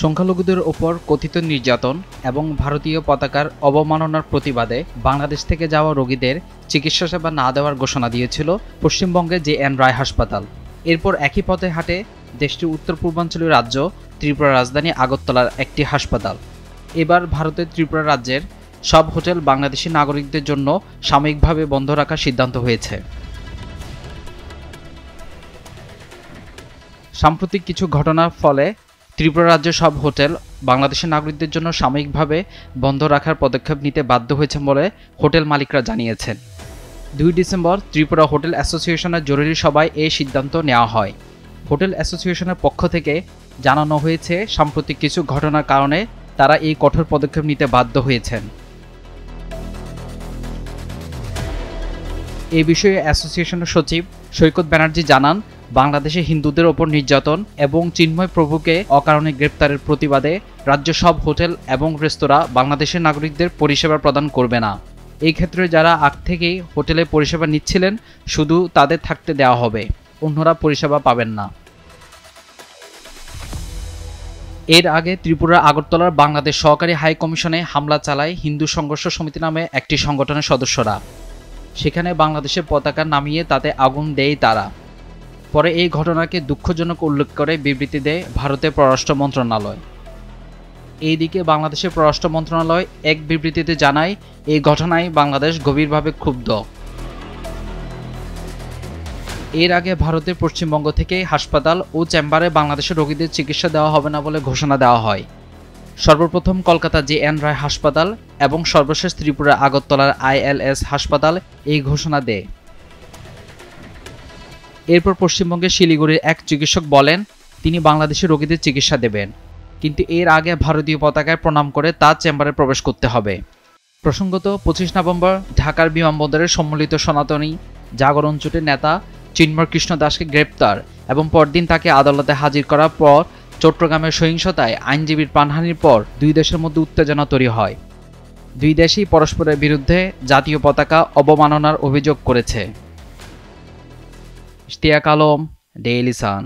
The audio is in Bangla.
সংখ্যালঘুদের ওপর কথিত নির্যাতন এবং ভারতীয় পতাকার অবমাননার প্রতিবাদে বাংলাদেশ থেকে যাওয়া রোগীদের চিকিৎসা সেবা না দেওয়ার ঘোষণা দিয়েছিল পশ্চিমবঙ্গে JN রায় হাসপাতাল। এরপর একই পথে হাঁটে দেশটির উত্তর পূর্বাঞ্চলীয় রাজ্য ত্রিপুরা রাজধানী আগরতলার একটি হাসপাতাল। এবার ভারতের ত্রিপুরা রাজ্যের সব হোটেল বাংলাদেশি নাগরিকদের জন্য সাময়িকভাবে বন্ধ রাখার সিদ্ধান্ত হয়েছে। সাম্প্রতিক কিছু ঘটনার ফলে ত্রিপুরা রাজ্যের সব হোটেল বাংলাদেশের নাগরিকদের জন্য সাময়িকভাবে বন্ধ রাখার পদক্ষেপ নিতে বাধ্য হয়েছে বলে হোটেল মালিকরা জানিয়েছেন। 2 ডিসেম্বর ত্রিপুরা হোটেল অ্যাসোসিয়েশনের জরুরি সভায় এই সিদ্ধান্ত নেওয়া হয়। হোটেল অ্যাসোসিয়েশনের পক্ষ থেকে জানানো হয়েছে, সাম্প্রতিক কিছু ঘটনার কারণে তারা এই কঠোর পদক্ষেপ নিতে বাধ্য হয়েছেন। এই বিষয়ে অ্যাসোসিয়েশনের সচিব সৈকত ব্যানার্জি জানান, বাংলাদেশে হিন্দুদের ওপর নির্যাতন এবং চিন্ময় প্রভুকে অকারণে গ্রেপ্তারের প্রতিবাদে রাজ্য সব হোটেল এবং রেস্তোরাঁ বাংলাদেশের নাগরিকদের পরিষেবা প্রদান করবে না। এই ক্ষেত্রে যারা আগ থেকেই হোটেলে পরিষেবা নিচ্ছিলেন শুধু তাদের থাকতে দেওয়া হবে, অন্যরা পরিষেবা পাবেন না। এর আগে ত্রিপুরা আগরতলার বাংলাদেশ সহকারী হাই কমিশনে হামলা চালায় হিন্দু সংঘর্ষ সমিতি নামে একটি সংগঠনের সদস্যরা। সেখানে বাংলাদেশের পতাকা নামিয়ে তাতে আগুন দেয় তারা। পরে এই ঘটনাকে দুঃখজনক উল্লেখ করে বিবৃতি দেয় ভারতের পররাষ্ট্র মন্ত্রণালয়। এইদিকে বাংলাদেশের পররাষ্ট্র মন্ত্রণালয় এক বিবৃতিতে জানায়, এই ঘটনায় বাংলাদেশ গভীরভাবে ক্ষুব্ধ। এর আগে ভারতের পশ্চিমবঙ্গ থেকে হাসপাতাল ও চেম্বারে বাংলাদেশের রোগীদের চিকিৎসা দেওয়া হবে না বলে ঘোষণা দেওয়া হয়। সর্বপ্রথম কলকাতা JN রায় হাসপাতাল এবং সর্বশেষ ত্রিপুরা আগরতলার ILS হাসপাতাল এই ঘোষণা দেয়। এরপর পশ্চিমবঙ্গের শিলিগুড়ির এক চিকিৎসক বলেন তিনি বাংলাদেশি রোগীদের চিকিৎসা দেবেন, কিন্তু এর আগে ভারতীয় পতাকায় প্রণাম করে তার চেম্বারে প্রবেশ করতে হবে। প্রসঙ্গত 25 নভেম্বর ঢাকার বিমানবন্দরে সম্মিলিত সনাতনী জাগরণ জোটের নেতা চিন্ময় কৃষ্ণ দাসকে গ্রেপ্তার এবং পরদিন তাকে আদালতে হাজির করার পর চট্টগ্রামের সহিংসতায় আইনজীবীর প্রাণহানির পর দুই দেশের মধ্যে উত্তেজনা তৈরি হয়। দুই দেশই পরস্পরের বিরুদ্ধে জাতীয় পতাকা অবমাননার অভিযোগ করেছে। Ishtiaq Alam, Daily Sun.